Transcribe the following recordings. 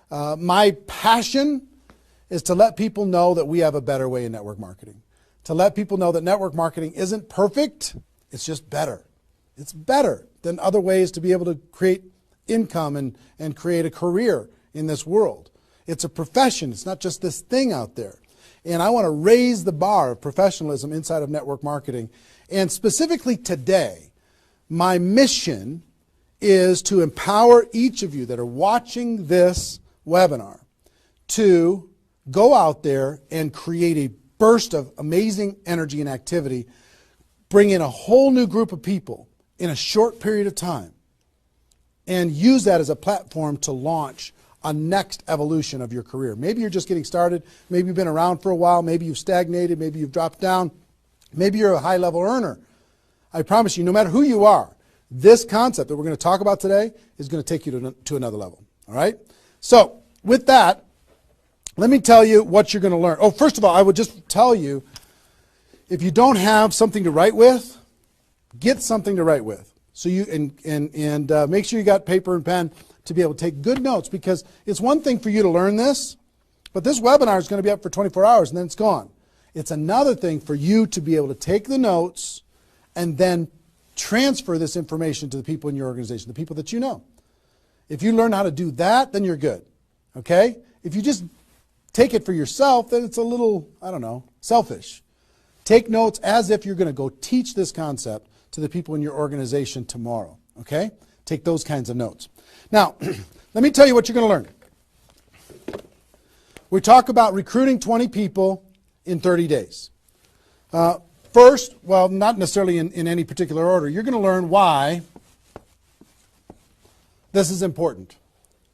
My passion is to let people know that we have a better way in network marketing. To let people know that network marketing isn't perfect, it's just better. It's better than other ways to be able to create income and create a career in this world. It's a profession. It's not just this thing out there. And I want to raise the bar of professionalism inside of network marketing. And specifically today, my mission is to empower each of you that are watching this webinar to go out there and create a burst of amazing energy and activity, bring in a whole new group of people in a short period of time, and use that as a platform to launch a next evolution of your career. Maybe you're just getting started. Maybe you've been around for a while. Maybe you've stagnated. Maybe you've dropped down. Maybe you're a high-level earner. I promise you, no matter who you are, this concept that we're going to talk about today is going to take you to another level. All right? So with that, let me tell you what you're going to learn. Oh, first of all, I would just tell you, if you don't have something to write with, get something to write with. So you and make sure you got paper and pen to be able to take good notes, because it's one thing for you to learn this, but this webinar is going to be up for 24 hours and then it's gone. It's another thing for you to be able to take the notes and then transfer this information to the people in your organization, the people that you know. If you learn how to do that, then you're good. Okay? If you just take it for yourself, then it's a little, I don't know, selfish. Take notes as if you're going to go teach this concept to the people in your organization tomorrow. Okay? Take those kinds of notes. Now, let me tell you what you're going to learn. We talk about recruiting 20 people in 30 days. First, well, not necessarily in any particular order, you're going to learn why this is important.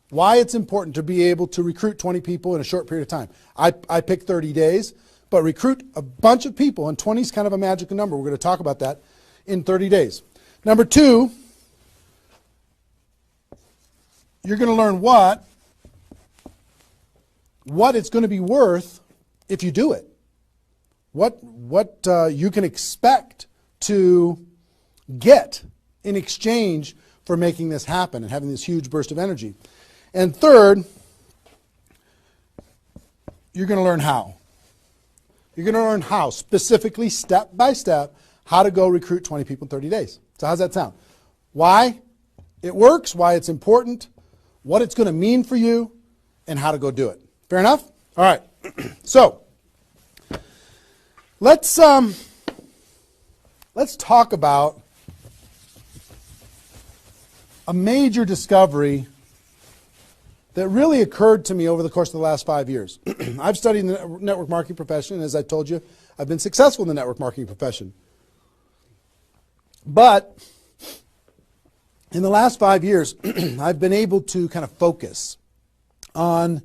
Why it's important to be able to recruit 20 people in a short period of time. I picked 30 days, but recruit a bunch of people, and 20 is kind of a magical number. We're going to talk about that in 30 days. Number two, you're going to learn what it's going to be worth if you do it. What you can expect to get in exchange for making this happen and having this huge burst of energy. And third, you're going to learn how. You're going to learn how, specifically, step by step, how to go recruit 20 people in 30 days. So how's that sound? Why it works, why it's important, what it's going to mean for you, and how to go do it. Fair enough? All right. So let's talk about a major discovery that really occurred to me over the course of the last 5 years. I've studied the network marketing profession, and as I told you, I've been successful in the network marketing profession. But in the last 5 years, I've been able to kind of focus on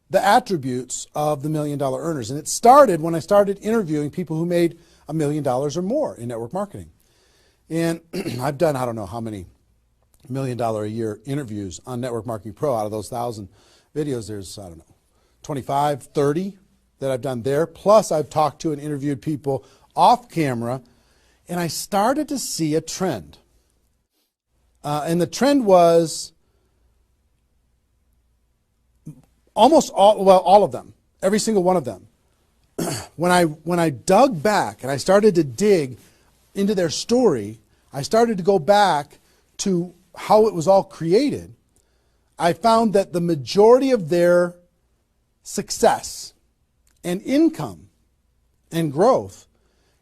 the attributes of the $1 million earners. And it started when I started interviewing people who made $1 million or more in network marketing. And I've done, I don't know how many $1 million a year interviews on Network Marketing Pro. Out of those 1,000 videos, there's, I don't know, 25, 30 that I've done there. Plus, I've talked to and interviewed people off camera, and I started to see a trend. And the trend was almost all of them, every single one of them. When I dug back and I started to dig into their story, I started to go back to how it was all created. I found that the majority of their success and income and growth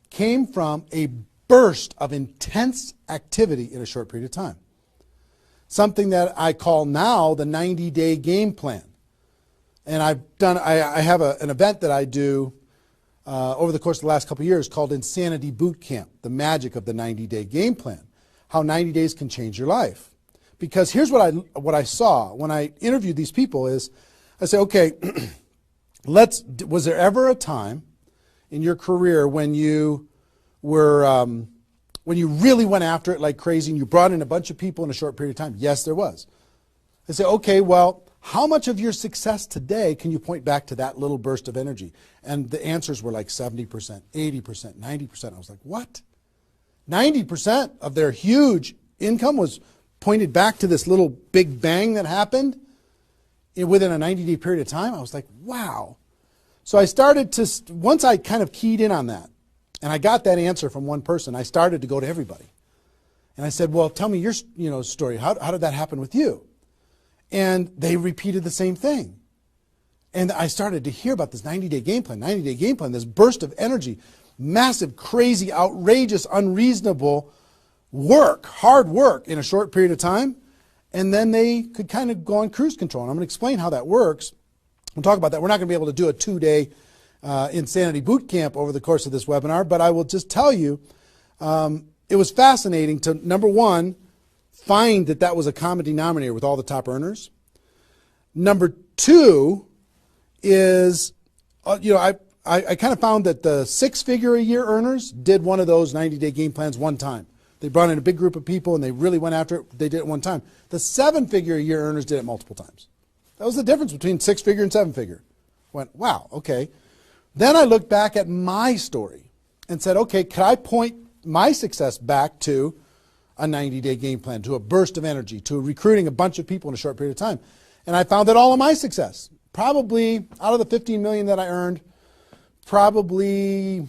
came from a burst of intense activity in a short period of time. Something that I call now the 90-day game plan. And I have an event that I do over the course of the last couple of years called Insanity Boot Camp, the magic of the 90-day game plan, how 90 days can change your life. Because here's what I saw when I interviewed these people is, I said, okay, was there ever a time in your career when you were, when you really went after it like crazy and you brought in a bunch of people in a short period of time? Yes, there was. I said, okay, well, how much of your success today can you point back to that little burst of energy? And the answers were like 70%, 80%, 90%. I was like, what? 90% of their huge income was pointed back to this little big bang that happened? within a 90-day period of time. I was like, wow. So I started to, once I kind of keyed in on that, and I got that answer from one person, I started to go to everybody. And I said, well, tell me your story. How did that happen with you? And they repeated the same thing. And I started to hear about this 90-day game plan, this burst of energy, massive, crazy, outrageous, unreasonable work, hard work in a short period of time. And then they could kind of go on cruise control. And I'm going to explain how that works. We'll talk about that. We're not going to be able to do a 2-day insanity boot camp over the course of this webinar, but I will just tell you, it was fascinating to, number one, find that was a common denominator with all the top earners. Number two is, I kind of found that the 6-figure-a-year earners did one of those 90-day game plans one time. They brought in a big group of people and they really went after it. They did it one time. The 7-figure-a-year earners did it multiple times. That was the difference between 6-figure and 7-figure. Went, wow, okay. Then I looked back at my story and said, okay, could I point my success back to a 90-day game plan, to a burst of energy, to recruiting a bunch of people in a short period of time? And I found that all of my success, probably out of the 15 million that I earned, probably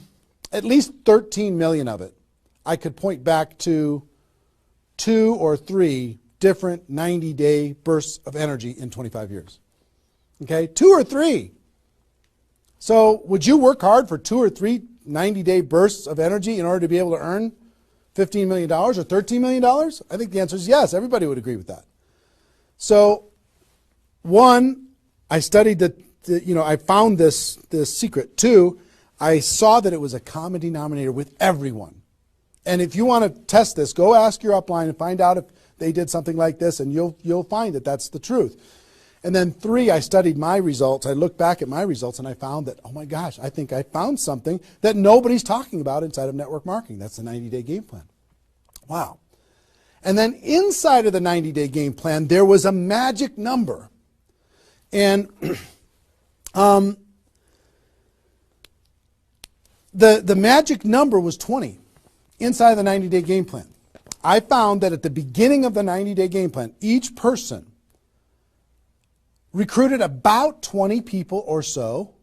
at least 13 million of it, I could point back to 2 or 3 different 90-day bursts of energy in 25 years. Okay, 2 or 3. So would you work hard for 2 or 3 90-day bursts of energy in order to be able to earn $15 million or $13 million? I think the answer is yes. Everybody would agree with that. So, one, I studied I found this secret. 2, I saw that it was a common denominator with everyone. And if you want to test this, go ask your upline and find out if they did something like this, and you'll find that that's the truth. And then 3, I studied my results. I looked back at my results and I found that, oh my gosh, I think I found something that nobody's talking about inside of network marketing. That's the 90-day game plan. Wow. And then inside of the 90-day game plan, there was a magic number. And the magic number was 20 inside of the 90-day game plan. I found that at the beginning of the 90-day game plan, each person recruited about 20 people or so,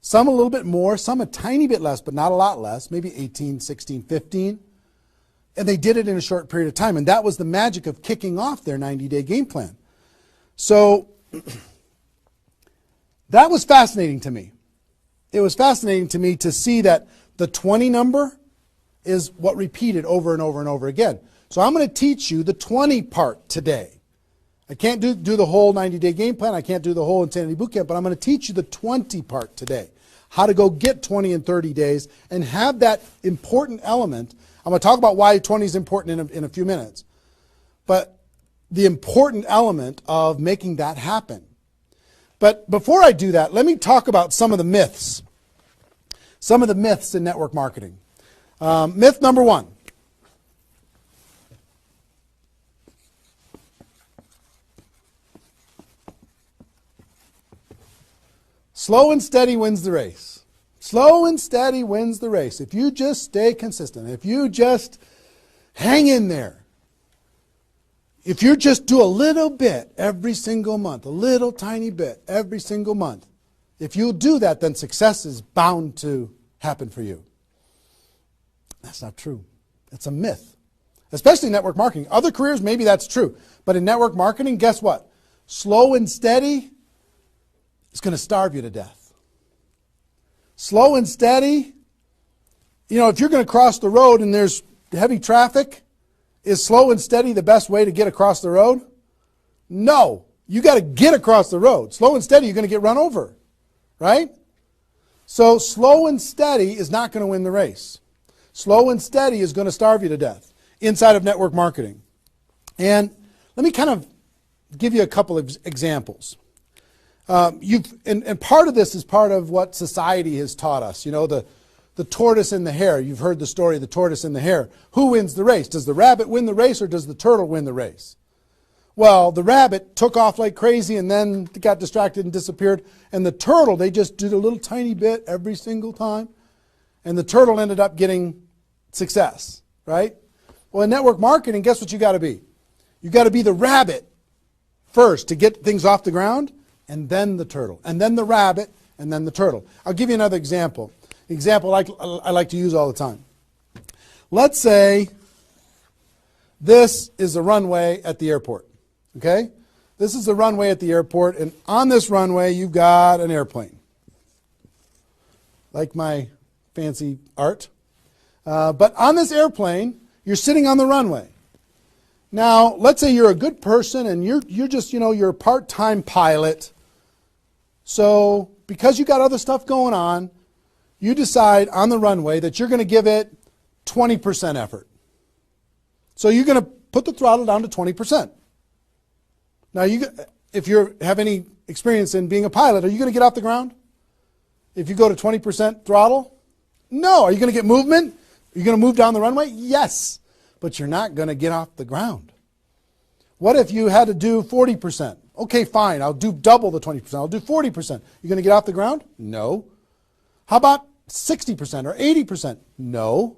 some a little bit more, some a tiny bit less, but not a lot less, maybe 18, 16, 15. And they did it in a short period of time. And that was the magic of kicking off their 90-day game plan. So that was fascinating to me. It was fascinating to me to see that the 20 number is what repeated over and over and over again. So I'm going to teach you the 20 part today. I can't do the whole 90-day game plan. I can't do the whole Insanity Bootcamp, but I'm going to teach you the 20 part today. How to go get 20 in 30 days and have that important element. I'm going to talk about why 20 is important in a few minutes. But the important element of making that happen. But before I do that, let me talk about some of the myths. Some of the myths in network marketing. Myth number 1. Slow and steady wins the race. Slow and steady wins the race. If you just stay consistent, if you just hang in there, if you just do a little bit every single month, a little tiny bit every single month, if you do that, then success is bound to happen for you. That's not true. It's a myth, especially in network marketing. Other careers, maybe that's true. But in network marketing, guess what? Slow and steady is going to starve you to death. Slow and steady, if you're going to cross the road and there's heavy traffic, is slow and steady the best way to get across the road? No. You got to get across the road. Slow and steady, you're going to get run over, right? So slow and steady is not going to win the race. Slow and steady is going to starve you to death inside of network marketing. And let me kind of give you a couple of examples. And part of this is part of what society has taught us. The tortoise and the hare. You've heard the story of the tortoise and the hare. Who wins the race? Does the rabbit win the race or does the turtle win the race? Well, the rabbit took off like crazy and then got distracted and disappeared. And the turtle, they just did a little tiny bit every single time. And the turtle ended up getting success, right? Well, in network marketing, guess what you got to be? You got to be the rabbit first to get things off the ground, and then the turtle, and then the rabbit, and then the turtle. I'll give you another example. Example I like to use all the time. Let's say this is the runway at the airport, okay? This is the runway at the airport, and on this runway you've got an airplane. Like my fancy art. But on this airplane, you're sitting on the runway. Now, let's say you're a good person and you're just, you're a part-time pilot. So, because you got other stuff going on, you decide on the runway that you're going to give it 20% effort. So you're going to put the throttle down to 20%. Now, if you have any experience in being a pilot, are you going to get off the ground? If you go to 20% throttle? No. Are you going to get movement? Are you going to move down the runway? Yes. But you're not going to get off the ground. What if you had to do 40%? Okay, fine. I'll do double the 20%. I'll do 40%. You going to get off the ground? No. How about 60% or 80%? No.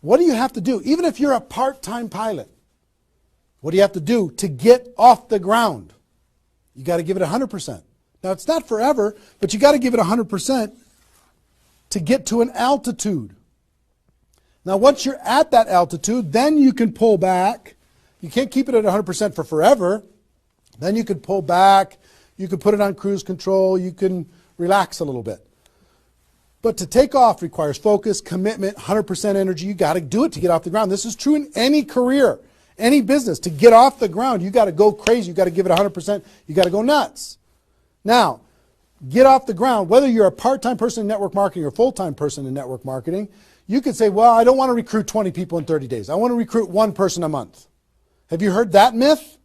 What do you have to do? Even if you're a part-time pilot, what do you have to do to get off the ground? You got to give it 100%. Now, it's not forever, but you got to give it 100% to get to an altitude. Now, once you're at that altitude, then you can pull back. You can't keep it at 100% for forever. Then you could pull back. You could put it on cruise control. You can relax a little bit. But to take off requires focus, commitment, 100% energy. You got to do it to get off the ground. This is true in any career, any business. To get off the ground, you got to go crazy. You got to give it 100%. You got to go nuts. Now, get off the ground. Whether you're a part-time person in network marketing or a full-time person in network marketing, you could say, well, I don't want to recruit 20 people in 30 days. I want to recruit one person a month. Have you heard that myth?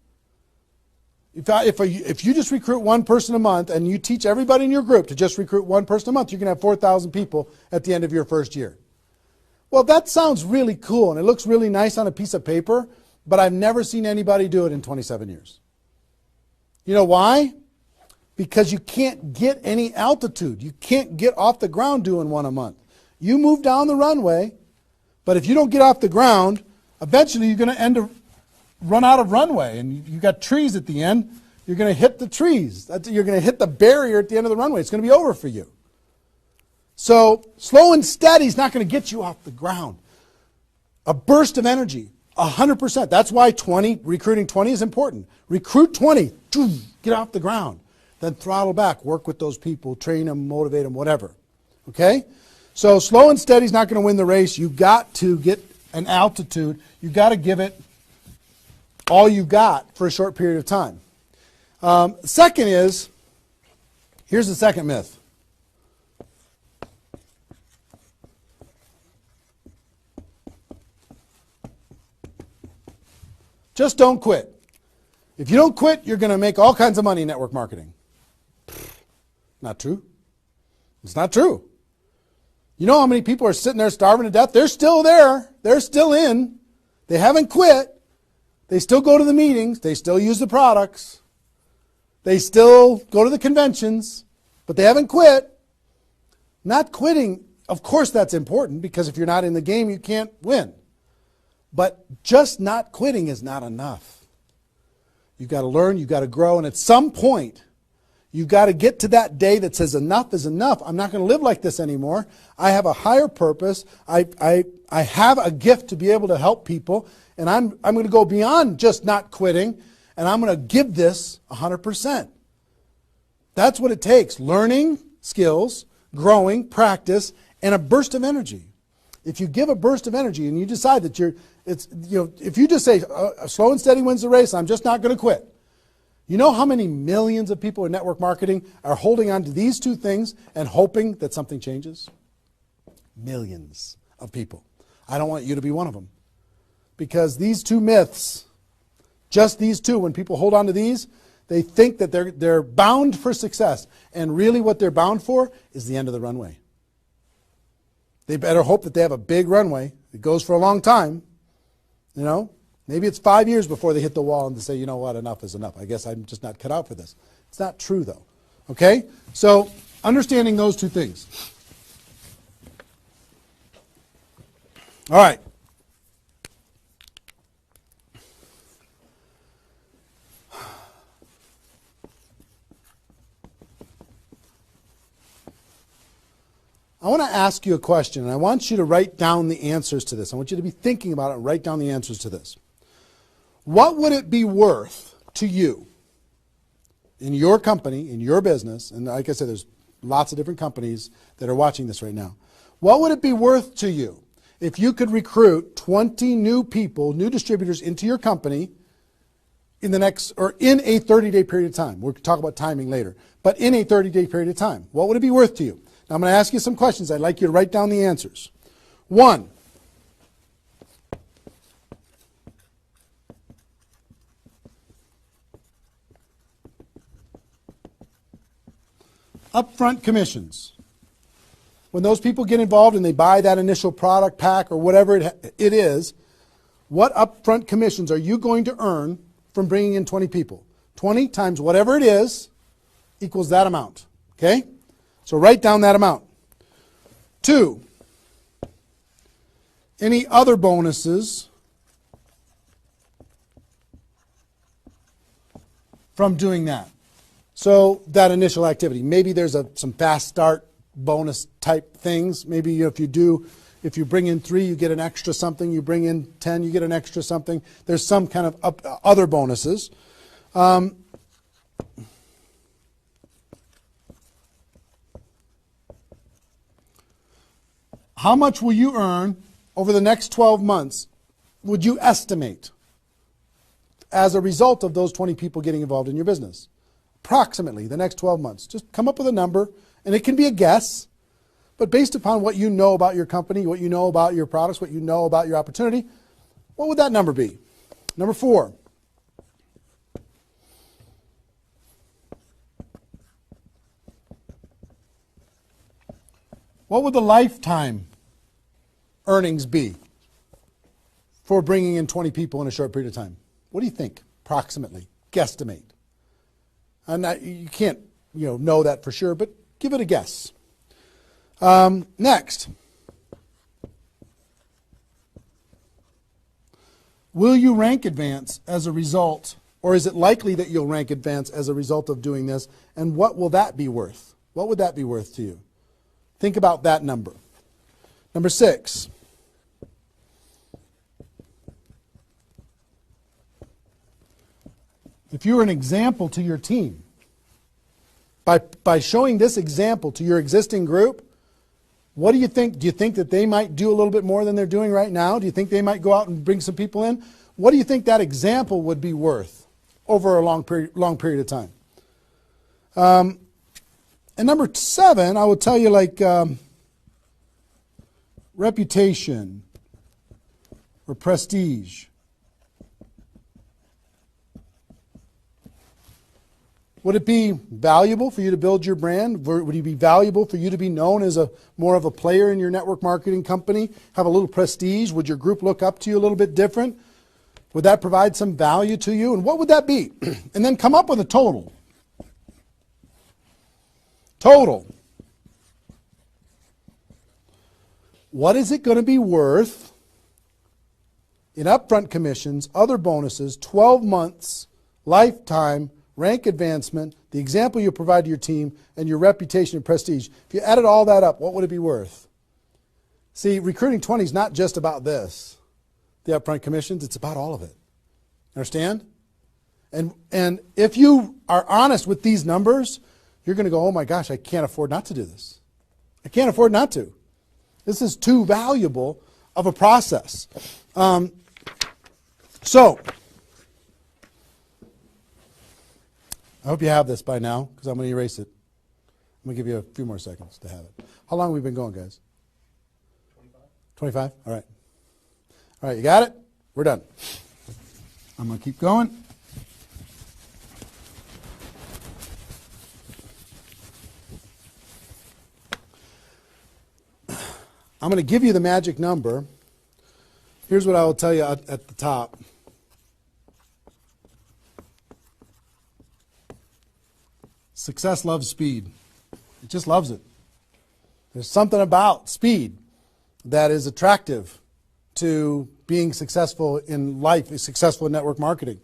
If you just recruit one person a month and you teach everybody in your group to just recruit one person a month, you're going to have 4,000 people at the end of your first year. Well, that sounds really cool and it looks really nice on a piece of paper, but I've never seen anybody do it in 27 years. You know why? Because you can't get any altitude. You can't get off the ground doing one a month. You move down the runway, but if you don't get off the ground, eventually you're going to run out of runway, and you got trees at the end. You're going to hit the trees. You're going to hit the barrier at the end of the runway. It's going to be over for you. So slow and steady is not going to get you off the ground. A burst of energy, 100%. That's why recruiting 20 is important. Recruit 20, get off the ground. Then throttle back, work with those people, train them, motivate them, whatever. Okay? So slow and steady is not going to win the race. You've got to get an altitude. You've got to give it all you got for a short period of time. Second is, here's the second myth. Just don't quit. If you don't quit, you're going to make all kinds of money in network marketing. Not true. It's not true. You know how many people are sitting there starving to death? They're still there. They're still in. They haven't quit. They still go to the meetings. They still use the products. They still go to the conventions, but they haven't quit. Not quitting, of course that's important, because if you're not in the game, you can't win. But just not quitting is not enough. You've got to learn, you've got to grow, and at some point, you've got to get to that day that says enough is enough. I'm not going to live like this anymore. I have a higher purpose. I have a gift to be able to help people, and I'm going to go beyond just not quitting, and I'm going to give this 100%. That's what it takes. Learning skills, growing, practice, and a burst of energy. If you give a burst of energy and you decide that if you just say slow and steady wins the race, I'm just not going to quit. You know how many millions of people in network marketing are holding on to these two things and hoping that something changes? Millions of people. I don't want you to be one of them. Because these two myths, just these two, when people hold on to these, they think that they're bound for success. And really what they're bound for is the end of the runway. They better hope that they have a big runway. It goes for a long time. You know, maybe it's 5 years before they hit the wall and they say, you know what, enough is enough. I guess I'm just not cut out for this. It's not true, though. Okay? So understanding those two things. All right. I want to ask you a question, and I want you to write down the answers to this. I want you to be thinking about it and write down the answers to this. What would it be worth to you in your company, in your business, and like I said, there's lots of different companies that are watching this right now. What would it be worth to you if you could recruit 20 new people, new distributors into your company in the next, or in a 30-day period of time? We'll talk about timing later, but in a 30-day period of time. What would it be worth to you? Now I'm going to ask you some questions. I'd like you to write down the answers. 1, upfront commissions. When those people get involved and they buy that initial product pack or whatever it is, what upfront commissions are you going to earn from bringing in 20 people? 20 times whatever it is equals that amount. Okay? So write down that amount. 2, any other bonuses from doing that? So that initial activity, maybe there's some fast start bonus type things. Maybe if you bring in 3, you get an extra something. You bring in 10, you get an extra something. There's some kind of other bonuses. How much will you earn over the next 12 months, would you estimate, as a result of those 20 people getting involved in your business? Approximately the next 12 months. Just come up with a number, and it can be a guess, but based upon what you know about your company, what you know about your products, what you know about your opportunity, what would that number be? Number 4. What would the lifetime earnings be for bringing in 20 people in a short period of time? What do you think, approximately, guesstimate? And you can't, know that for sure, but give it a guess. Next, will you rank advance as a result, or is it likely that you'll rank advance as a result of doing this? And what will that be worth? What would that be worth to you? Think about that number. Number 6. If you were an example to your team, by showing this example to your existing group, what do you think? Do you think that they might do a little bit more than they're doing right now? Do you think they might go out and bring some people in? What do you think that example would be worth over a long period of time? And number 7, I will tell you, like reputation or prestige. Would it be valuable for you to build your brand? Would it be valuable for you to be known as more of a player in your network marketing company? Have a little prestige? Would your group look up to you a little bit different? Would that provide some value to you? And what would that be? And then come up with a total. Total. What is it going to be worth in upfront commissions, other bonuses, 12 months, lifetime, rank advancement, the example you provide to your team, and your reputation and prestige? If you added all that up, what would it be worth? See, recruiting 20 is not just about this, the upfront commissions. It's about all of it. Understand? And if you are honest with these numbers, you're going to go, oh my gosh, I can't afford not to do this. I can't afford not to. This is too valuable of a process. So, I hope you have this by now, because I'm going to erase it. I'm going to give you a few more seconds to have it. How long have we been going, guys? 25? All right. All right, you got it? We're done. I'm going to keep going. I'm going to give you the magic number. Here's what I will tell you at the top. Success loves speed. It just loves it. There's something about speed that is attractive to being successful in life, successful in network marketing.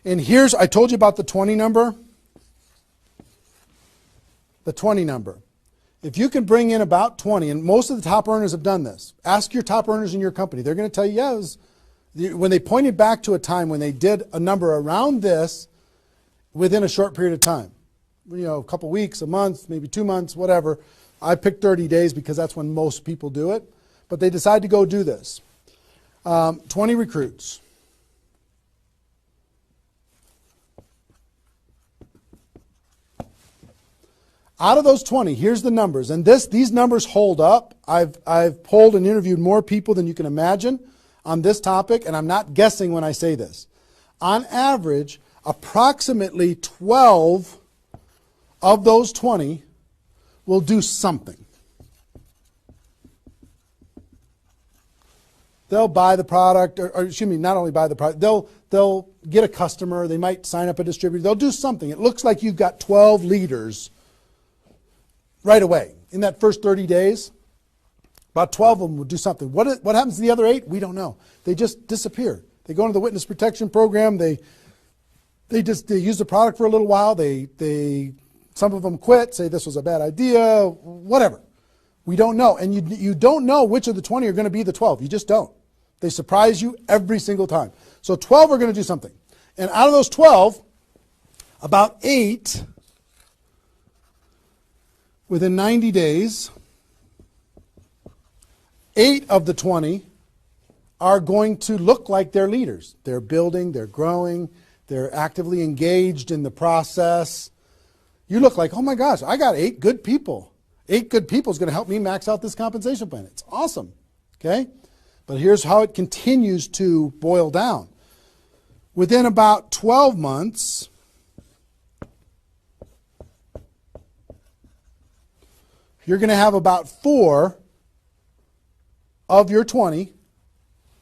And I told you about the 20 number. The 20 number. If you can bring in about 20, and most of the top earners have done this, ask your top earners in your company. They're going to tell you, yeah, when they pointed back to a time when they did a number around this within a short period of time, a couple weeks, a month, maybe 2 months, whatever. I picked 30 days because that's when most people do it. But they decide to go do this. 20 recruits. Out of those 20, here's the numbers. And these numbers hold up. I've polled and interviewed more people than you can imagine on this topic, and I'm not guessing when I say this. On average, approximately 12 of those 20 will do something. They'll buy the product, or excuse me, not only buy the product, they'll get a customer, they might sign up a distributor, they'll do something. It looks like you've got 12 leaders right away. In that first 30 days, about 12 of them will do something. What happens to the other 8? We don't know. They just disappear. They go into the witness protection program, they use the product for a little while, some of them quit, say this was a bad idea, whatever. We don't know. And you don't know which of the 20 are going to be the 12. You just don't. They surprise you every single time. So 12 are going to do something. And out of those 12, about 8, within 90 days, 8 of the 20 are going to look like they're leaders. They're building, they're growing, they're actively engaged in the process. You look like, oh my gosh, I got 8 good people. 8 good people is going to help me max out this compensation plan. It's awesome. Okay? But here's how it continues to boil down. Within about 12 months, you're going to have about 4 of your 20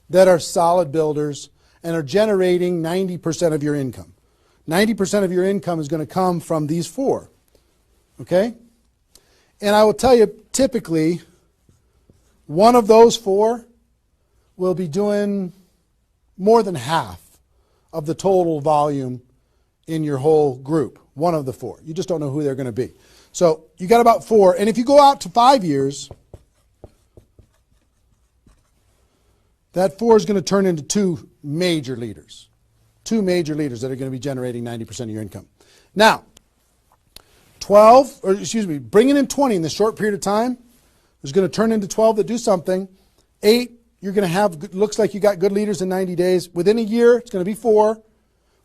that are solid builders and are generating 90% of your income. 90% of your income is going to come from these 4. Okay? And I will tell you, typically, one of those 4 will be doing more than half of the total volume in your whole group. One of the 4. You just don't know who they're going to be. So you got about 4. And if you go out to 5 years, that 4 is going to turn into 2 major leaders. 2 major leaders that are going to be generating 90% of your income. Now, bringing in 20 in this short period of time is going to turn into 12 that do something. 8, you're going to have, looks like you got good leaders in 90 days. Within a year, it's going to be 4.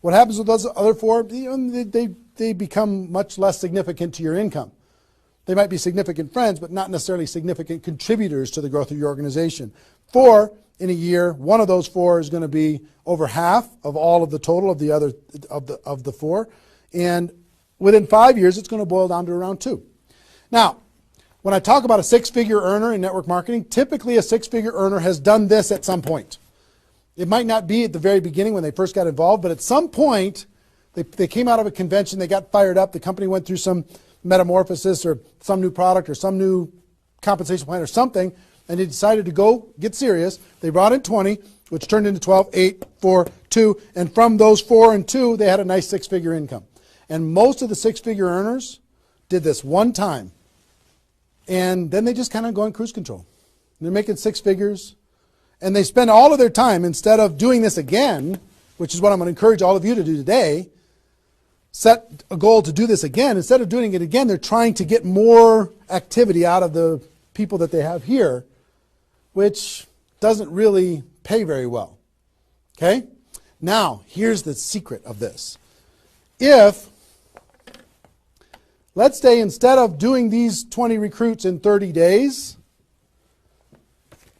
What happens with those other 4? They become much less significant to your income. They might be significant friends, but not necessarily significant contributors to the growth of your organization. 4 in a year, one of those 4 is going to be over half of all of the total of the other of the 4, and within 5 years, it's going to boil down to around 2. Now, when I talk about a 6-figure earner in network marketing, typically a 6-figure earner has done this at some point. It might not be at the very beginning when they first got involved, but at some point, they came out of a convention, they got fired up, the company went through some metamorphosis or some new product or some new compensation plan or something, and they decided to go get serious. They brought in 20, which turned into 12, 8, 4, 2, and from those 4 and 2, they had a nice 6-figure income. And most of the 6-figure earners did this one time. And then they just kind of go in cruise control. They're making 6 figures. And they spend all of their time, instead of doing this again, which is what I'm going to encourage all of you to do today, set a goal to do this again. Instead of doing it again, they're trying to get more activity out of the people that they have here, which doesn't really pay very well. Okay? Now, here's the secret of this. If, let's say instead of doing these 20 recruits in 30 days,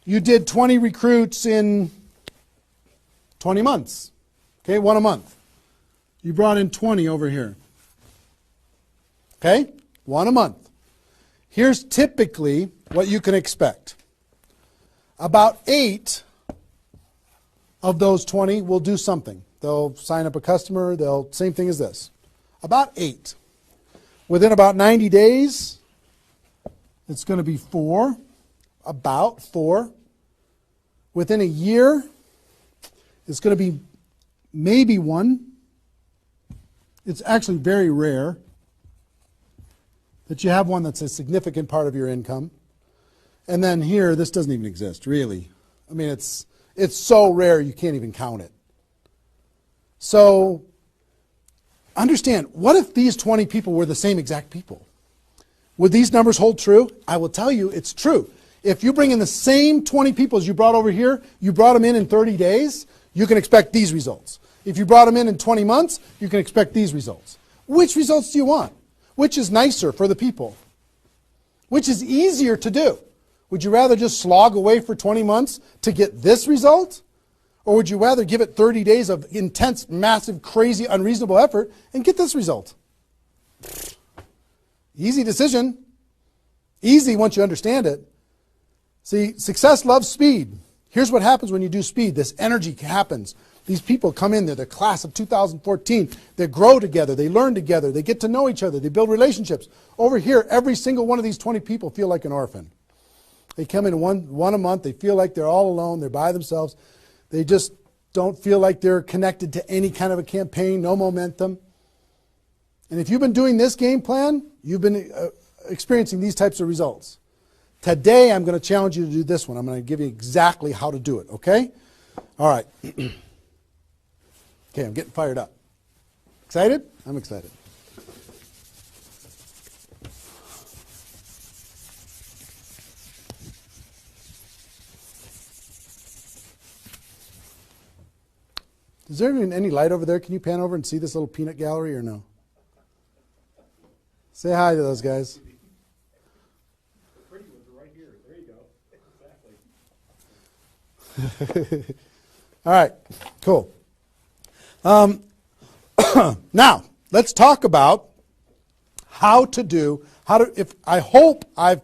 you did 20 recruits in 20 months. Okay, 1 a month. You brought in 20 over here. Okay, 1 a month. Here's typically what you can expect. About 8 of those 20 will do something. They'll sign up a customer, same thing as this. About 8. Within about 90 days, it's going to be 4, about 4. Within a year, it's going to be maybe 1. It's actually very rare that you have one that's a significant part of your income. And then here, this doesn't even exist, really. I mean, it's so rare you can't even count it. So understand, what if these 20 people were the same exact people? Would these numbers hold true? I will tell you it's true. If you bring in the same 20 people as you brought over here, you brought them in 30 days, you can expect these results. If you brought them in 20 months, you can expect these results. Which results do you want? Which is nicer for the people? Which is easier to do? Would you rather just slog away for 20 months to get this result? Or would you rather give it 30 days of intense, massive, crazy, unreasonable effort and get this result? Easy decision. Easy once you understand it. See, success loves speed. Here's what happens when you do speed. This energy happens. These people come in, they're the class of 2014. They grow together, they learn together, they get to know each other, they build relationships. Over here, every single one of these 20 people feel like an orphan. They come in one a month, they feel like they're all alone, they're by themselves. They just don't feel like they're connected to any kind of a campaign, no momentum. And if you've been doing this game plan, you've been experiencing these types of results. Today, I'm going to challenge you to do this one. I'm going to give you exactly how to do it, okay? All right. Okay, I'm getting fired up. Excited? I'm excited. Is there even any light over there? Can you pan over and see this little peanut gallery or no? Say hi to those guys. The pretty ones are right here. There you go. Exactly. All right, cool. Now, let's talk about I hope I've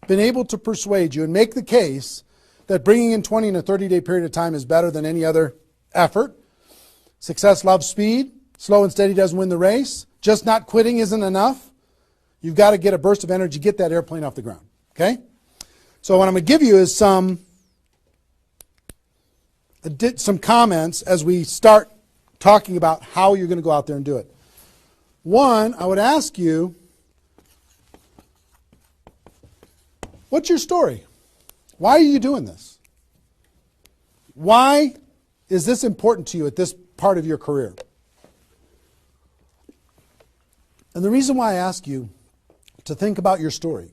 been able to persuade you and make the case that bringing in 20 in a 30-day period of time is better than any other effort. Success loves speed. Slow and steady doesn't win the race. Just not quitting isn't enough. You've got to get a burst of energy, get that airplane off the ground. Okay? So what I'm going to give you is some comments as we start talking about how you're going to go out there and do it. One, I would ask you, what's your story? Why are you doing this? Why is this important to you at this part of your career? And the reason why I ask you to think about your story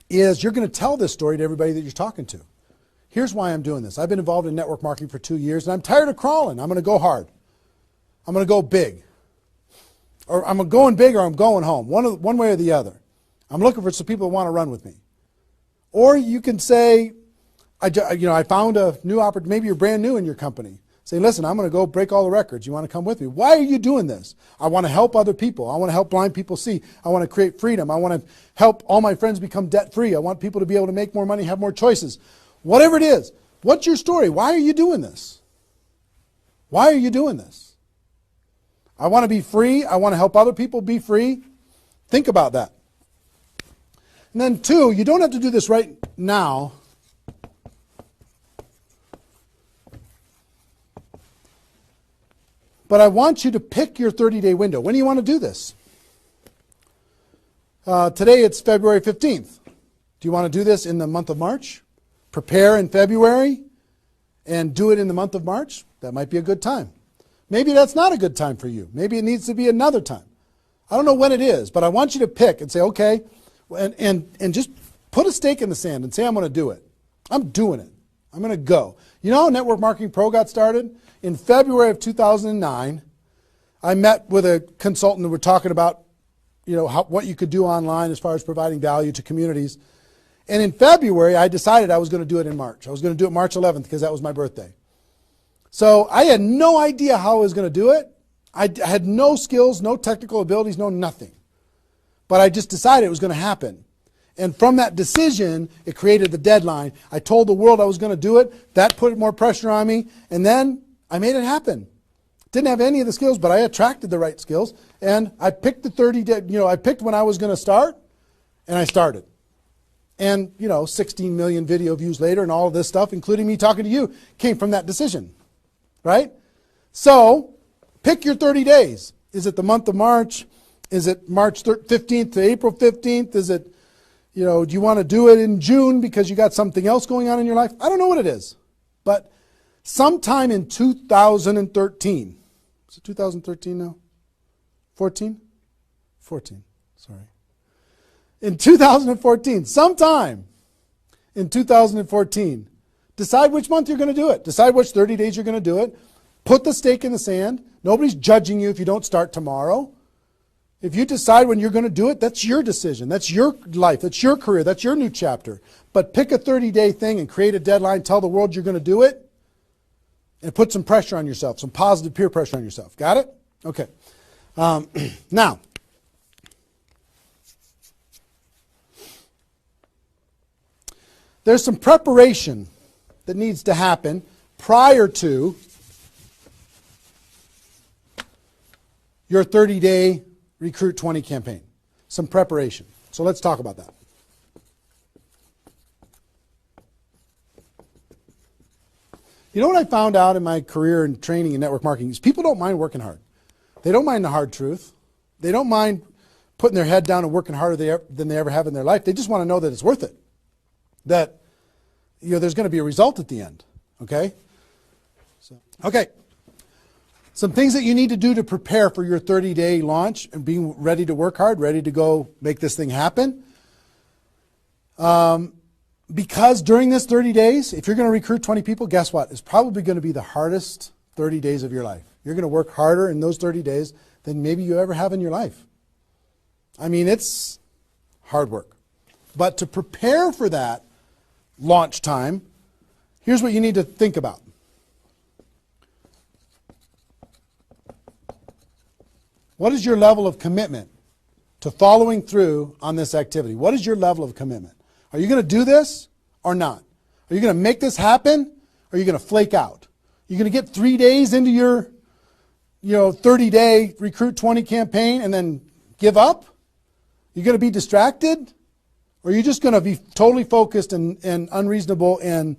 is you're going to tell this story to everybody that you're talking to. Here's why I'm doing this. I've been involved in network marketing for 2 years, and I'm tired of crawling. I'm going to go hard. I'm going to go big. Or I'm going big or I'm going home, one way or the other. I'm looking for some people that want to run with me. Or you can say, I found a new opportunity. Maybe you're brand new in your company. Say, listen, I'm going to go break all the records. You want to come with me? Why are you doing this? I want to help other people. I want to help blind people see. I want to create freedom. I want to help all my friends become debt-free. I want people to be able to make more money, have more choices. Whatever it is, what's your story? Why are you doing this? Why are you doing this? I want to be free. I want to help other people be free. Think about that. And then two, you don't have to do this right now. But I want you to pick your 30-day window. When do you want to do this? Today it's February 15th. Do you want to do this in the month of March? Prepare in February and do it in the month of March? That might be a good time. Maybe that's not a good time for you. Maybe it needs to be another time. I don't know when it is, but I want you to pick and say, okay, and just put a stake in the sand and say, I'm going to do it. I'm doing it. I'm going to go. You know how Network Marketing Pro got started? In February of 2009, I met with a consultant and we're talking about, what you could do online as far as providing value to communities. And in February, I decided I was going to do it in March. I was going to do it March 11th because that was my birthday. So I had no idea how I was going to do it. I had no skills, no technical abilities, no nothing. But I just decided it was going to happen. And from that decision, it created the deadline. I told the world I was going to do it. That put more pressure on me. And then I made it happen. Didn't have any of the skills, but I attracted the right skills. And I picked the 30-day, I picked when I was going to start, and I started. And, 16 million video views later and all of this stuff, including me talking to you, came from that decision. Right? So, pick your 30 days. Is it the month of March? Is it March 15th to April 15th? Is it, do you want to do it in June because you got something else going on in your life? I don't know what it is. But sometime in 2013, is it 2013 now? 14? 14, sorry. In 2014, sometime in 2014, decide which month you're going to do it. Decide which 30 days you're going to do it. Put the stake in the sand. Nobody's judging you if you don't start tomorrow. If you decide when you're going to do it, that's your decision. That's your life. That's your career. That's your new chapter. But pick a 30-day thing and create a deadline. Tell the world you're going to do it. And put some pressure on yourself, some positive peer pressure on yourself. Got it? Okay. Now, there's some preparation that needs to happen prior to your 30-day Recruit 20 campaign. Some preparation. So let's talk about that. You know what I found out in my career in training in network marketing is people don't mind working hard. They don't mind the hard truth. They don't mind putting their head down and working harder than they ever have in their life. They just want to know that it's worth it. That there's going to be a result at the end. Okay? Okay. Some things that you need to do to prepare for your 30-day launch and being ready to work hard, ready to go make this thing happen. Because during this 30 days, if you're going to recruit 20 people, guess what? It's probably going to be the hardest 30 days of your life. You're going to work harder in those 30 days than maybe you ever have in your life. I mean, it's hard work. But to prepare for that launch time, here's what you need to think about. What is your level of commitment to following through on this activity? What is your level of commitment? Are you going to do this or not? Are you going to make this happen or are you going to flake out? You're going to get 3 days into your 30-day Recruit 20 campaign and then give up? You're going to be distracted? Or are you just going to be totally focused and unreasonable and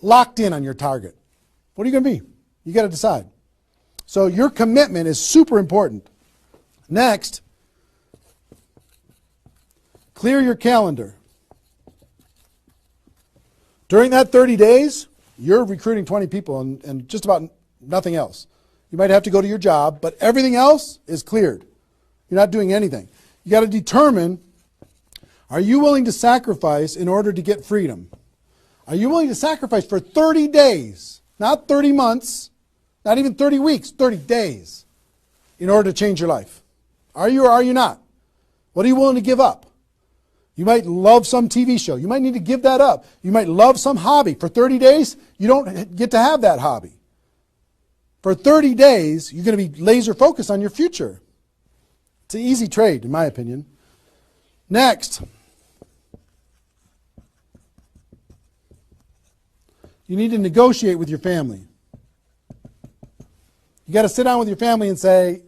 locked in on your target? What are you going to be? You got to decide. So your commitment is super important. Next, clear your calendar. During that 30 days, you're recruiting 20 people and just about nothing else. You might have to go to your job, but everything else is cleared. You're not doing anything. You got to determine, are you willing to sacrifice in order to get freedom? Are you willing to sacrifice for 30 days, not 30 months, not even 30 weeks, 30 days, in order to change your life? Are you or are you not? What are you willing to give up? You might love some TV show. You might need to give that up. You might love some hobby. For 30 days, you don't get to have that hobby. For 30 days, you're going to be laser focused on your future. It's an easy trade, in my opinion. Next, you need to negotiate with your family. You got to sit down with your family and say,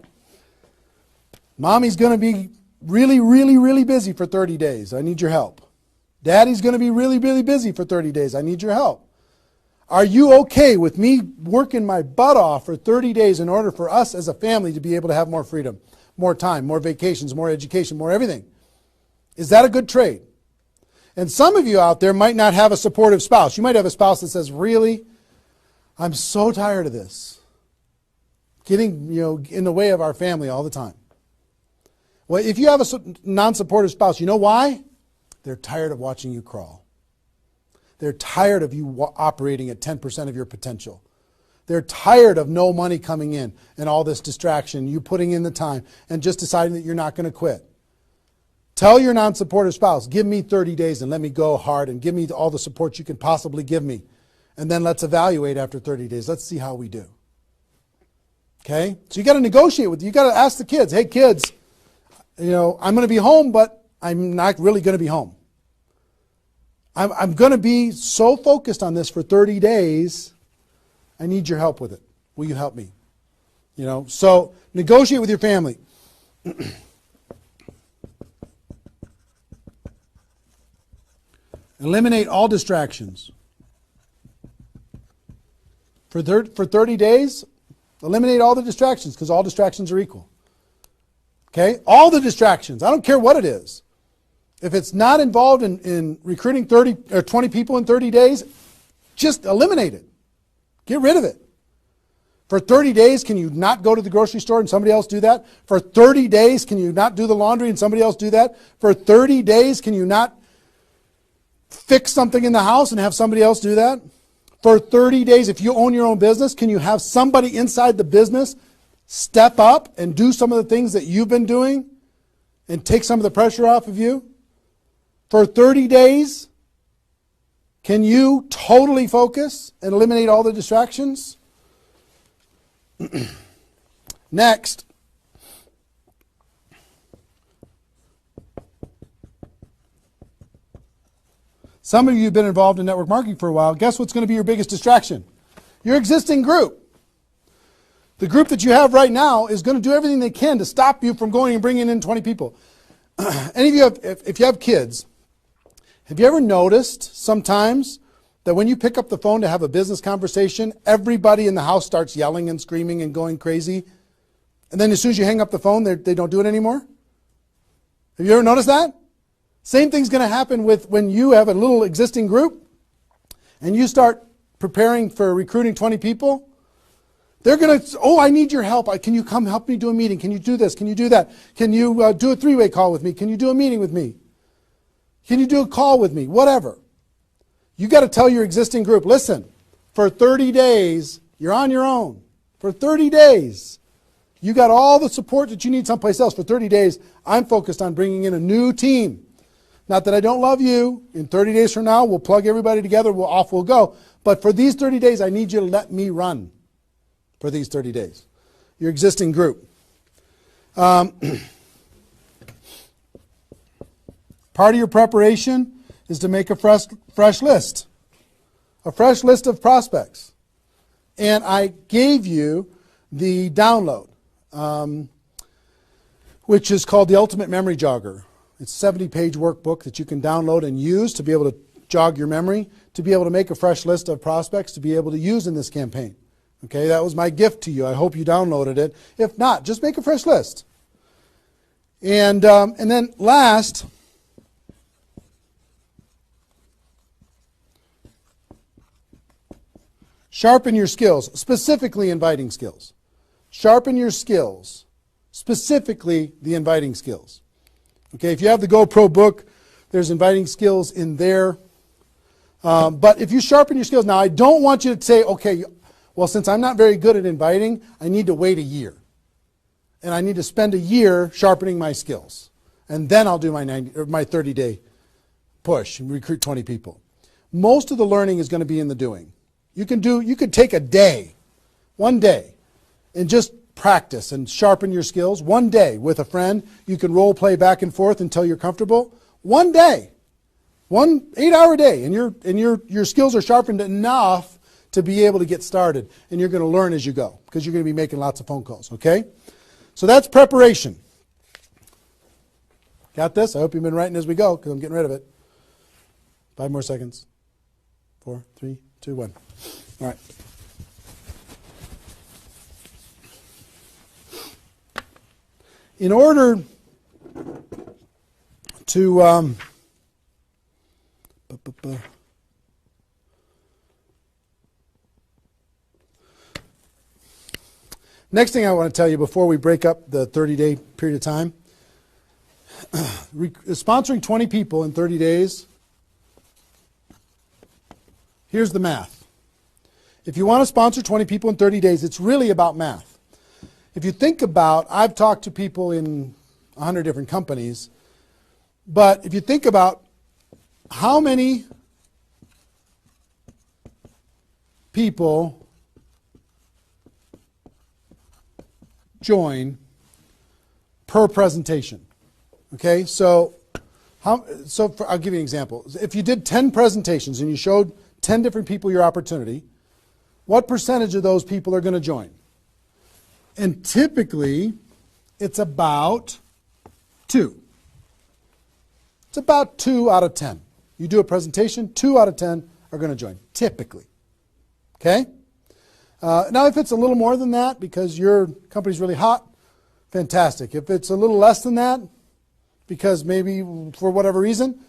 Mommy's going to be really, really, really busy for 30 days. I need your help. Daddy's going to be really, really busy for 30 days. I need your help. Are you okay with me working my butt off for 30 days in order for us as a family to be able to have more freedom, more time, more vacations, more education, more everything? Is that a good trade? And some of you out there might not have a supportive spouse. You might have a spouse that says, really, I'm so tired of this. Getting in the way of our family all the time. Well, if you have a non-supportive spouse, you know why? They're tired of watching you crawl. They're tired of you operating at 10% of your potential. They're tired of no money coming in and all this distraction, you putting in the time and just deciding that you're not going to quit. Tell your non-supportive spouse, give me 30 days and let me go hard and give me all the support you can possibly give me. And then let's evaluate after 30 days. Let's see how we do. Okay? So you got to negotiate with, you got to ask the kids, hey kids, I'm going to be home, but I'm not really going to be home. I'm going to be so focused on this for 30 days, I need your help with it. Will you help me? So negotiate with your family. Eliminate all distractions. For 30 days, eliminate all the distractions because all distractions are equal. Okay? All the distractions. I don't care what it is. If it's not involved in recruiting 30 or 20 people in 30 days, just eliminate it. Get rid of it. For 30 days, can you not go to the grocery store and somebody else do that? For 30 days, can you not do the laundry and somebody else do that? For 30 days, can you not fix something in the house and have somebody else do that? For 30 days, if you own your own business, can you have somebody inside the business step up and do some of the things that you've been doing and take some of the pressure off of you? For 30 days, can you totally focus and eliminate all the distractions? Next, some of you have been involved in network marketing for a while. Guess what's going to be your biggest distraction? Your existing group. The group that you have right now is going to do everything they can to stop you from going and bringing in 20 people. Any of you have, if you have kids, have you ever noticed sometimes that when you pick up the phone to have a business conversation, everybody in the house starts yelling and screaming and going crazy? And then as soon as you hang up the phone, they don't do it anymore? Have you ever noticed that? Same thing's going to happen with when you have a little existing group and you start preparing for recruiting 20 people. They're going to, oh, I need your help. Can you come help me do a meeting? Can you do this? Can you do that? Can you do a three-way call with me? Can you do a meeting with me? Can you do a call with me? Whatever. You got to tell your existing group, listen, for 30 days, you're on your own. For 30 days, you got all the support that you need someplace else. For 30 days, I'm focused on bringing in a new team. Not that I don't love you. In 30 days from now, we'll plug everybody together, off we'll go. But for these 30 days, I need you to let me run for these 30 days. Your existing group. Part of your preparation is to make a fresh list. A fresh list of prospects. And I gave you the download, which is called the Ultimate Memory Jogger. It's a 70-page workbook that you can download and use to be able to jog your memory, to be able to make a fresh list of prospects to be able to use in this campaign. Okay, that was my gift to you. I hope you downloaded it. If not, just make a fresh list. And then last, sharpen your skills, specifically inviting skills. Sharpen your skills, specifically the inviting skills. Okay, if you have the GOPRO book, there's inviting skills in there. But if you sharpen your skills, now I don't want you to say, okay, well, since I'm not very good at inviting, I need to wait a year. And I need to spend a year sharpening my skills. And then I'll do my 30-day push and recruit 20 people. Most of the learning is going to be in the doing. You could take a day, one day, and just practice and sharpen your skills. One day with a friend, you can role play back and forth until you're comfortable. One day, 1 8-hour day, and your skills are sharpened enough to be able to get started. And you're going to learn as you go because you're going to be making lots of phone calls, okay? So that's preparation. Got this? I hope you've been writing as we go because I'm getting rid of it. 5 more seconds. 4, 3, 2, 1. All right. In order to next thing I want to tell you before we break up the 30-day period of time, sponsoring 20 people in 30 days, here's the math. If you want to sponsor 20 people in 30 days, it's really about math. If you think about, I've talked to people in 100 different companies, but if you think about how many people join per presentation. Okay, so I'll give you an example. If you did 10 presentations and you showed 10 different people your opportunity, what percentage of those people are going to join? And typically, it's about 2. It's about 2 out of 10. You do a presentation, 2 out of 10 are going to join, typically. Okay? Now, if it's a little more than that because your company's really hot, fantastic. If it's a little less than that, because maybe for whatever reason,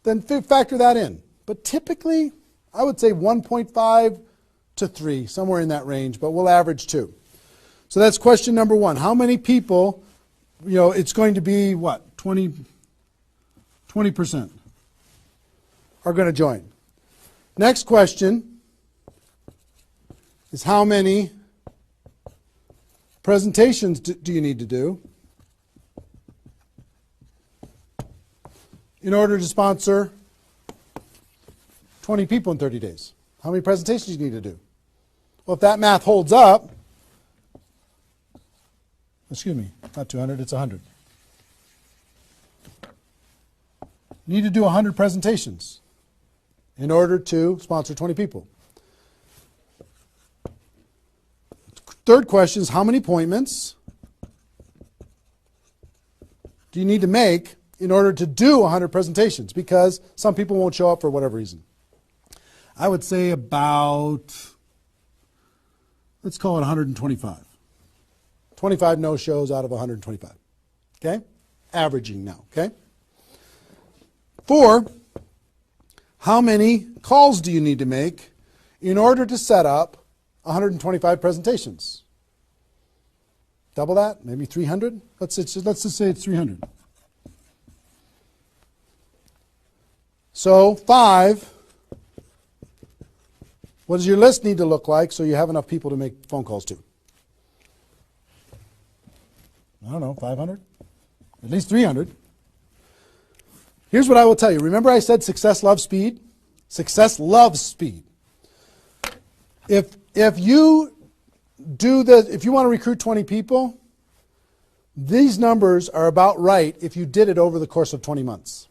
then factor that in. But typically, I would say 1.5 to 3, somewhere in that range, but we'll average 2. So that's question number 1. How many people, it's going to be what, 20% are going to join. Next question is how many presentations do you need to do in order to sponsor 20 people in 30 days? How many presentations do you need to do? Well, if that math holds up, excuse me, not 200, it's 100. You need to do 100 presentations in order to sponsor 20 people. Third question is how many appointments do you need to make in order to do 100 presentations? Because some people won't show up for whatever reason. I would say about, let's call it 125. 25 no-shows out of 125. Okay? Averaging now, okay? 4, how many calls do you need to make in order to set up 125 presentations? Double that? Maybe 300? Let's just say it's 300. So 5, what does your list need to look like so you have enough people to make phone calls to? I don't know, 500? At least 300. Here's what I will tell you. Remember I said success loves speed? Success loves speed. If you want to recruit 20 people, these numbers are about right if you did it over the course of 20 months.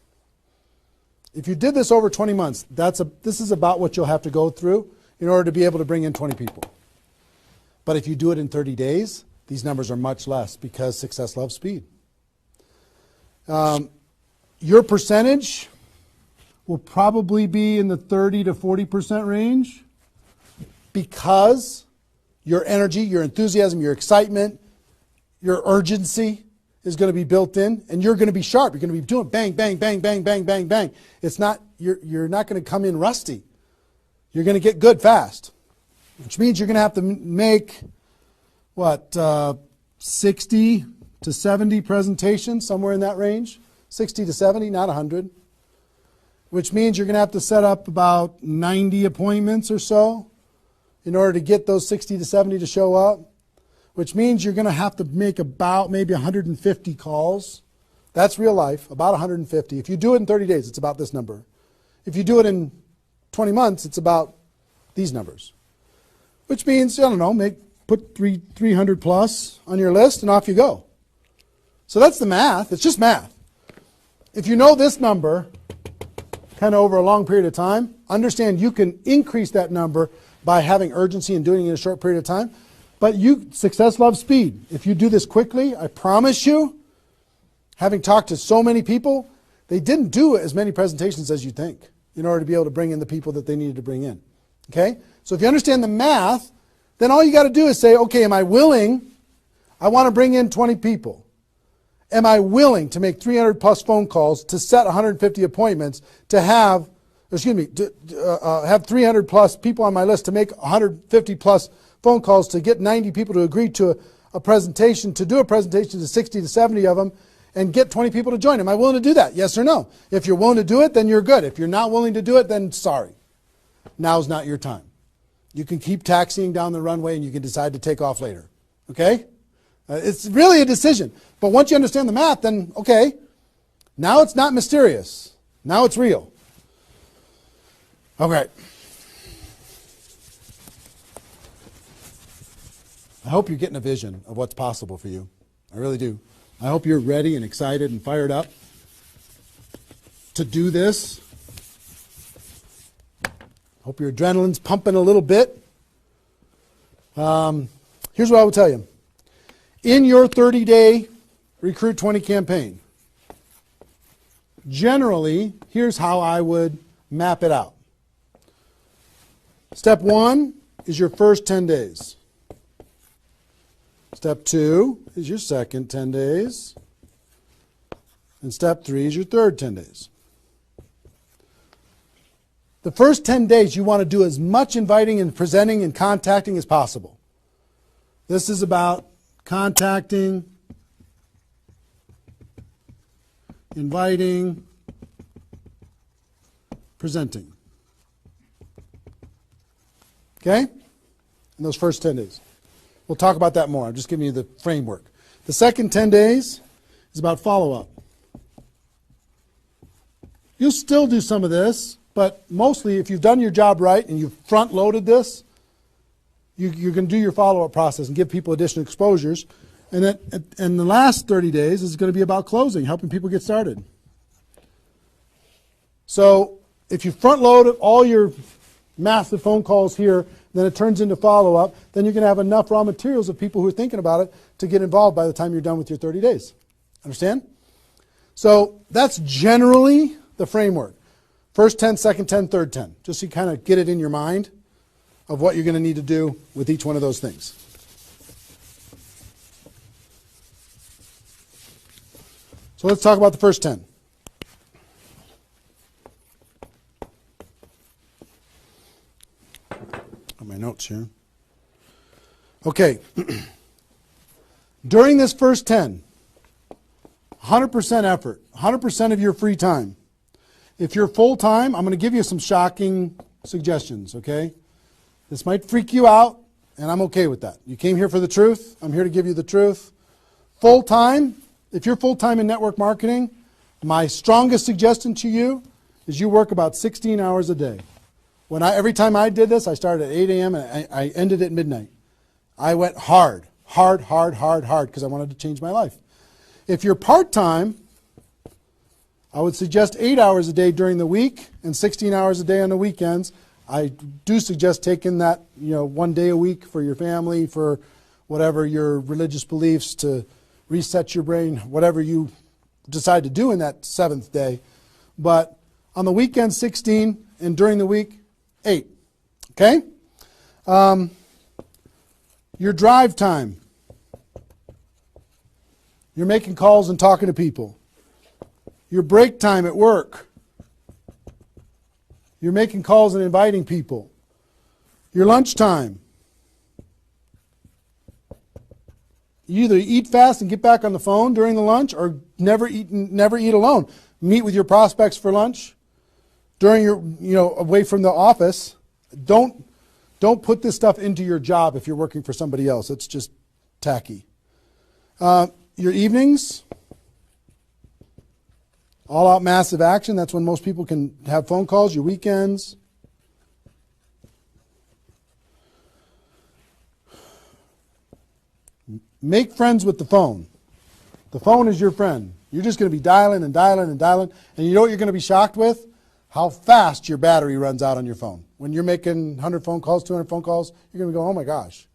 If you did this over 20 months, this is about what you'll have to go through in order to be able to bring in 20 people. But if you do it in 30 days, these numbers are much less because success loves speed. Your percentage will probably be in the 30 to 40% range because your energy, your enthusiasm, your excitement, your urgency is going to be built in, and you're going to be sharp. You're going to be doing bang, bang, bang, bang, bang, bang, bang. It's not, you're not going to come in rusty. You're going to get good fast, which means you're going to have to make, 60 to 70 presentations, somewhere in that range. 60 to 70, not 100. Which means you're going to have to set up about 90 appointments or so in order to get those 60 to 70 to show up. Which means you're going to have to make about maybe 150 calls. That's real life, about 150. If you do it in 30 days, it's about this number. If you do it in 20 months, it's about these numbers. Which means, I don't know, put 300 plus on your list and off you go. So that's the math. It's just math. If you know this number kind of over a long period of time, understand you can increase that number by having urgency and doing it in a short period of time. But success loves speed. If you do this quickly, I promise you, having talked to so many people, they didn't do as many presentations as you think in order to be able to bring in the people that they needed to bring in. Okay? So if you understand the math, then all you got to do is say, okay, am I willing? I want to bring in 20 people. Am I willing to make 300 plus phone calls to set 150 appointments to have 300 plus people on my list to make 150 plus phone calls to get 90 people to agree to a presentation, to do a presentation to 60 to 70 of them and get 20 people to join. Am I willing to do that? Yes or no? If you're willing to do it, then you're good. If you're not willing to do it, then sorry. Now's not your time. You can keep taxiing down the runway and you can decide to take off later. Okay? It's really a decision. But once you understand the math, then okay, now it's not mysterious. Now it's real. Okay. I hope you're getting a vision of what's possible for you. I really do. I hope you're ready and excited and fired up to do this. Hope your adrenaline's pumping a little bit. Here's what I will tell you. In your 30-day Recruit 20 campaign, generally, here's how I would map it out. Step 1 is your first 10 days. Step 2 is your second 10 days. And step 3 is your third 10 days. The first 10 days, you want to do as much inviting and presenting and contacting as possible. This is about contacting, inviting, presenting. Okay? In those first 10 days. We'll talk about that more. I'm just giving you the framework. The second 10 days is about follow-up. You'll still do some of this, but mostly if you've done your job right and you've front-loaded this, you're going to do your follow-up process and give people additional exposures. And the last 30 days is going to be about closing, helping people get started. So if you front-load all your massive phone calls here, then it turns into follow-up, then you're going to have enough raw materials of people who are thinking about it to get involved by the time you're done with your 30 days. Understand? So that's generally the framework. First 10, second 10, third 10. Just so you kind of get it in your mind of what you're going to need to do with each one of those things. So let's talk about the first 10. Got my notes here. Okay. During this first 10, 100% effort, 100% of your free time. If you're full-time, I'm going to give you some shocking suggestions, okay? This might freak you out, and I'm okay with that. You came here for the truth. I'm here to give you the truth. Full-time, if you're full-time in network marketing, my strongest suggestion to you is you work about 16 hours a day. Every time I did this, I started at 8 a.m. and I ended at midnight. I went hard, because I wanted to change my life. If you're part-time, I would suggest 8 hours a day during the week and 16 hours a day on the weekends. I do suggest taking that, 1 day a week for your family, for whatever your religious beliefs, to reset your brain, whatever you decide to do in that 7th day. But on the weekend, 16, and during the week, 8. Okay? Your drive time. You're making calls and talking to people. Your break time at work. You're making calls and inviting people. Your lunch time. You either eat fast and get back on the phone during the lunch, or never eat alone. Meet with your prospects for lunch during your, away from the office. Don't put this stuff into your job if you're working for somebody else. It's just tacky. Your evenings. All out massive action. That's when most people can have phone calls. Your weekends. Make friends with the phone. The phone is your friend. You're just going to be dialing and dialing and dialing. And you know what you're going to be shocked with? How fast your battery runs out on your phone. When you're making 100 phone calls, 200 phone calls, you're going to go, oh my gosh.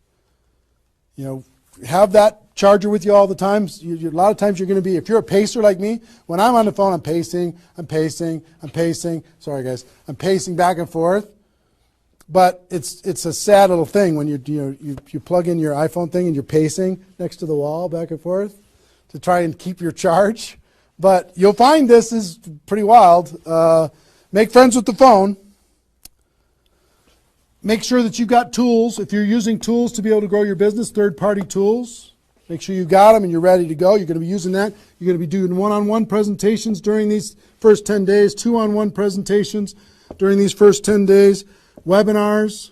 Have that charger with you all the time. A lot of times you're going to be, if you're a pacer like me, when I'm on the phone, I'm pacing. Sorry guys. I'm pacing back and forth. But it's a sad little thing when you plug in your iPhone thing and you're pacing next to the wall back and forth to try and keep your charge. But you'll find this is pretty wild. Make friends with the phone. Make sure that you've got tools. If you're using tools to be able to grow your business, third-party tools, make sure you've got them and you're ready to go. You're going to be using that. You're going to be doing one-on-one presentations during these first 10 days, two-on-one presentations during these first 10 days, webinars,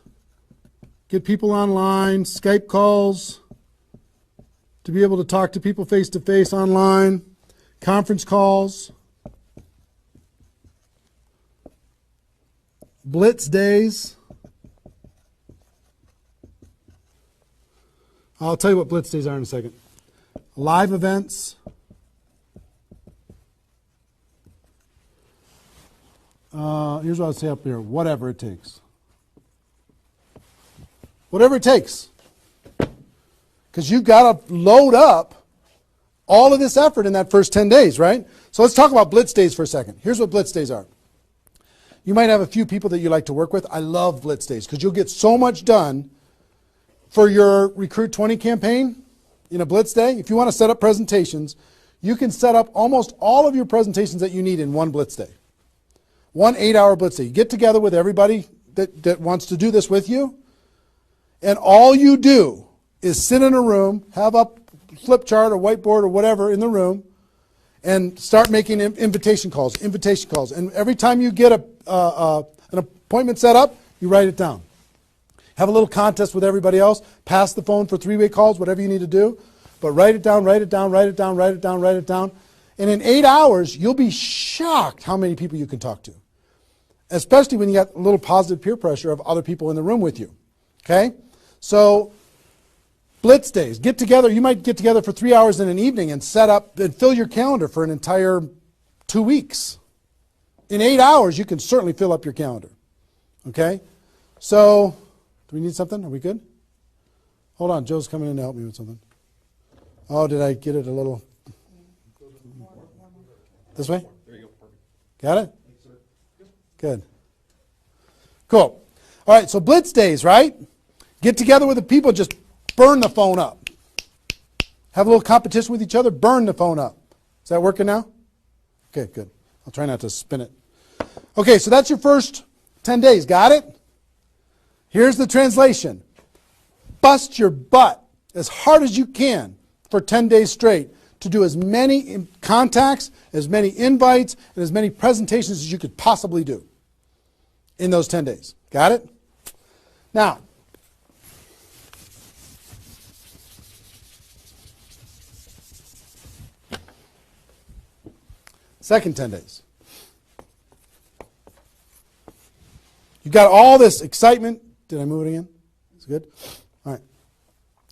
get people online, Skype calls, to be able to talk to people face-to-face online, conference calls, blitz days. I'll tell you what blitz days are in a second. Live events. Here's what I'll say up here. Whatever it takes. Whatever it takes. Because you've got to load up all of this effort in that first 10 days, right? So let's talk about blitz days for a second. Here's what blitz days are. You might have a few people that you like to work with. I love blitz days because you'll get so much done for your Recruit 20 campaign in a blitz day, if you want to set up presentations, you can set up almost all of your presentations that you need in one blitz day. 1 8-hour blitz day. You get together with everybody that wants to do this with you, and all you do is sit in a room, have a flip chart or whiteboard or whatever in the room, and start making invitation calls. And every time you get an appointment set up, you write it down. Have a little contest with everybody else. Pass the phone for 3-way calls, whatever you need to do. But write it down, write it down, write it down, write it down, write it down. And in 8 hours, you'll be shocked how many people you can talk to. Especially when you got a little positive peer pressure of other people in the room with you. Okay? So, blitz days. Get together. You might get together for 3 hours in an evening and set up and fill your calendar for an entire 2 weeks. In 8 hours, you can certainly fill up your calendar. Okay? So, do we need something? Are we good? Hold on. Joe's coming in to help me with something. Oh, did I get it a little? This way? There you go. Perfect. Got it? Good. Cool. All right, so blitz days, right? Get together with the people, just burn the phone up. Have a little competition with each other, burn the phone up. Is that working now? Okay, good. I'll try not to spin it. Okay, so that's your first 10 days. Got it? Here's the translation. Bust your butt as hard as you can for 10 days straight to do as many contacts, as many invites, and as many presentations as you could possibly do in those 10 days. Got it? Now, second 10 days. You got all this excitement. Did I move it again? It's good? All right.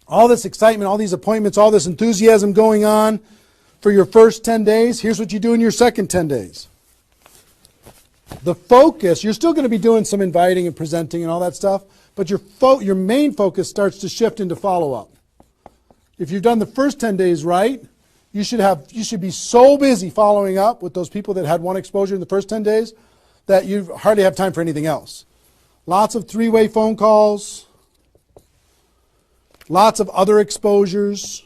All this excitement, all these appointments, all this enthusiasm going on for your first 10 days. Here's what you do in your second 10 days. The focus, you're still going to be doing some inviting and presenting and all that stuff, but your main focus starts to shift into follow-up. If you've done the first 10 days right, you should be so busy following up with those people that had one exposure in the first 10 days that you hardly have time for anything else. Lots of 3-way phone calls, lots of other exposures.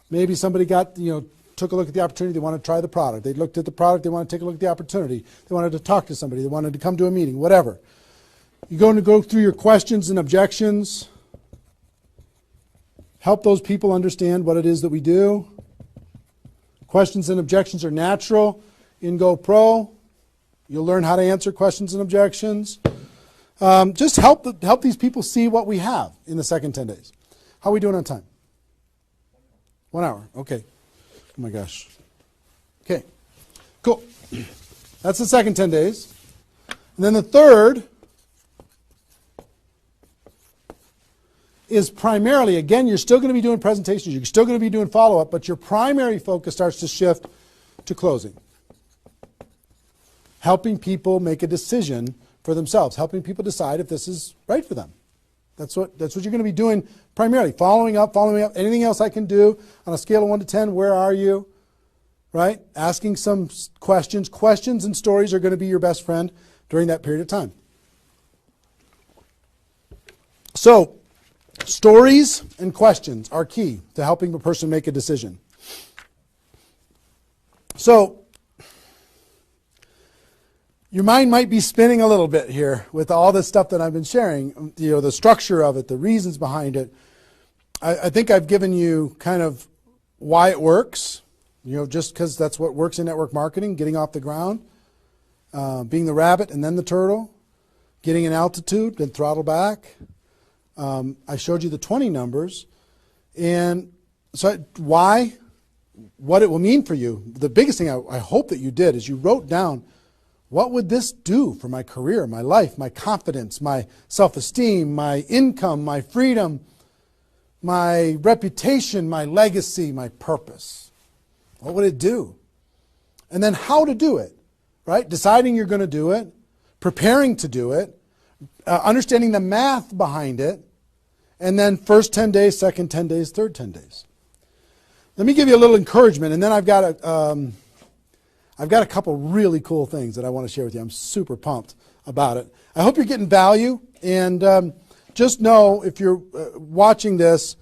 Maybe somebody took a look at the opportunity, they want to try the product. They looked at the product, they want to take a look at the opportunity. They wanted to talk to somebody, they wanted to come to a meeting, whatever. You're going to go through your questions and objections. Help those people understand what it is that we do. Questions and objections are natural in GoPro. You'll learn how to answer questions and objections. Just help these people see what we have in the second 10 days. How are we doing on time? 1 hour. Okay. Oh my gosh. Okay. Cool. That's the second 10 days. And then the third is primarily, again, you're still going to be doing presentations, you're still going to be doing follow-up, but your primary focus starts to shift to closing. Helping people make a decision for themselves, helping people decide if this is right for them. That's what you're going to be doing primarily, following up. Anything else I can do on a scale of 1 to 10, where are you? Right? Asking some questions. Questions and stories are going to be your best friend during that period of time. So, stories and questions are key to helping a person make a decision. So, your mind might be spinning a little bit here with all this stuff that I've been sharing, the structure of it, the reasons behind it. I think I've given you kind of why it works, just because that's what works in network marketing, getting off the ground, being the rabbit and then the turtle, getting an altitude, then throttle back. I showed you the 20 numbers. And so why, what it will mean for you. The biggest thing I hope that you did is you wrote down, what would this do for my career, my life, my confidence, my self-esteem, my income, my freedom, my reputation, my legacy, my purpose? What would it do? And then how to do it, right? Deciding you're going to do it, preparing to do it, understanding the math behind it, and then first 10 days, second 10 days, third 10 days. Let me give you a little encouragement, and then I've got a couple really cool things that I want to share with you. I'm super pumped about it. I hope you're getting value, and just know if you're watching this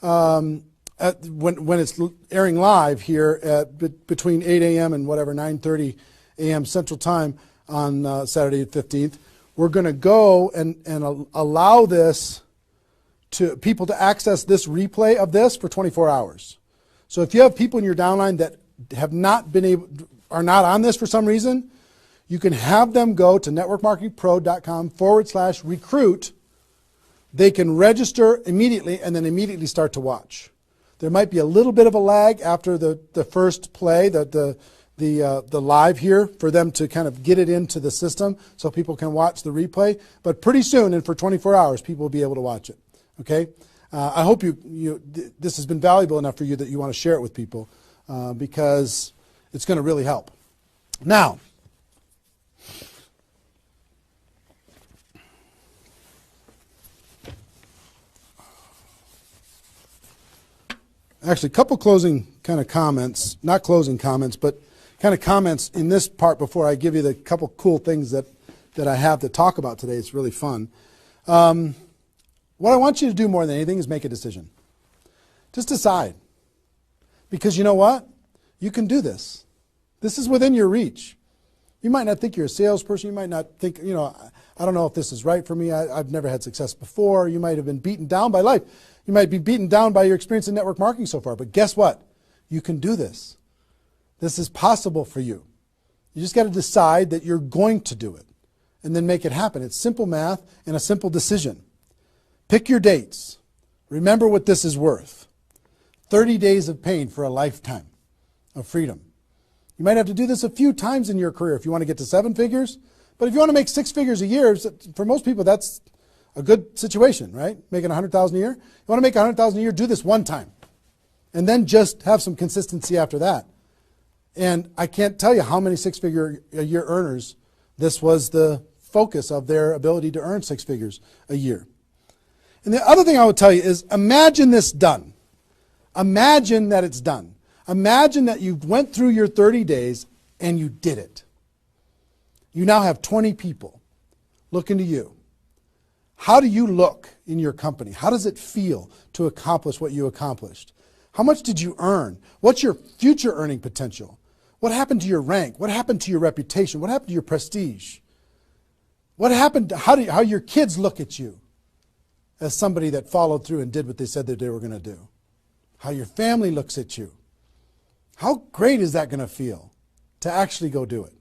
when it's airing live here at between 8 a.m. and whatever 9:30 a.m. Central Time on Saturday the 15th, we're going to go and allow this to people to access this replay of this for 24 hours. So if you have people in your downline that have not been able, are not on this for some reason, you can have them go to networkmarketingpro.com/recruit. They can register immediately and then immediately start to watch. There might be a little bit of a lag after the first play, the live here, for them to kind of get it into the system so people can watch the replay. But pretty soon, and for 24 hours, people will be able to watch it. Okay? I hope this has been valuable enough for you that you want to share it with people because it's going to really help. Now, actually, a couple closing kind of comments, not closing comments, but kind of comments in this part before I give you the couple cool things that I have to talk about today. It's really fun. What I want you to do more than anything is make a decision. Just decide. Because you know what? You can do this. This is within your reach. You might not think you're a salesperson. You might not think, I don't know if this is right for me. I've never had success before. You might have been beaten down by life. You might be beaten down by your experience in network marketing so far. But guess what? You can do this. This is possible for you. You just got to decide that you're going to do it and then make it happen. It's simple math and a simple decision. Pick your dates. Remember what this is worth. 30 days of pain for a lifetime of freedom. You might have to do this a few times in your career if you want to get to 7 figures. But if you want to make 6 figures a year, for most people that's a good situation, right? Making $100,000 a year. You want to make $100,000 a year, do this one time. And then just have some consistency after that. And I can't tell you how many 6-figure a year earners this was the focus of their ability to earn 6 figures a year. And the other thing I would tell you is imagine this done. Imagine that it's done. Imagine that you went through your 30 days and you did it. You now have 20 people looking to you. How do you look in your company? How does it feel to accomplish what you accomplished? How much did you earn? What's your future earning potential? What happened to your rank? What happened to your reputation? What happened to your prestige? What happened to how your kids look at you as somebody that followed through and did what they said that they were going to do? How your family looks at you? How great is that going to feel to actually go do it?